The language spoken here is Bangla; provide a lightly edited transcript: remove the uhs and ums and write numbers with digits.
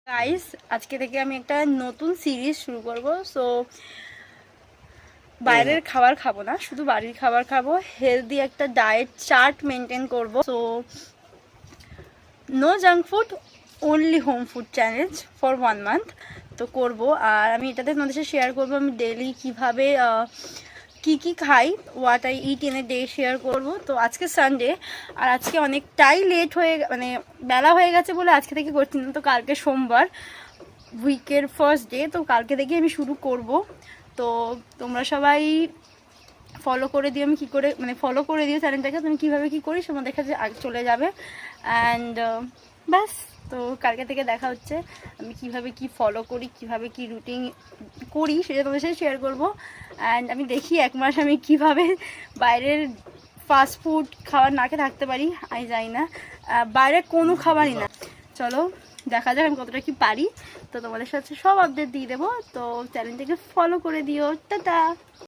গাইস, আজকে থেকে আমি একটা নতুন সিরিজ শুরু করব। সো বাইরের খাবার খাবো না, শুধু বাড়ির খাবার খাবো। হেলদি একটা ডায়েট চার্ট মেনটেন করব। So no junk food, only home food challenge for 1 month তো করব। আর আমি এটাতে তোমাদের সাথে শেয়ার করবো আমি ডেলি কীভাবে কি খাই, what I it in a day share করব। তো আজকে সানডে, আর আজকে অনেকটাই লেট হয়ে মানে বেলা হয়ে গেছে বলে আজকে থেকে করছি না। তো কালকে সোমবার, উইকের ফার্স্ট ডে, তো কালকে থেকে আমি শুরু করব। তো তোমরা সবাই ফলো করে দিও, আমি কী করে মানে ফলো করে দিও চ্যানেলটাকে, তুমি কীভাবে কী করি তোমার দেখা চলে যাবে। অ্যান্ড ব্যাস, তো কালকে থেকে দেখা হচ্ছে আমি কিভাবে কি ফলো করি, কিভাবে কি রুটিন করি সেটা তোমাদের সাথে শেয়ার করবো। অ্যান্ড আমি দেখি 1 মাস আমি কিভাবে বাইরের ফাস্ট ফুড খাবার না খেয়ে থাকতে পারি। আমি জানি না, বাইরের কোনো খাবারই না। চলো দেখা যাক আমি কতটা কি পারি। তো তোমাদের সাথে সব আপডেট দিয়ে দেবো। তো চ্যানেলটাকে ফলো করে দিও। টাটা।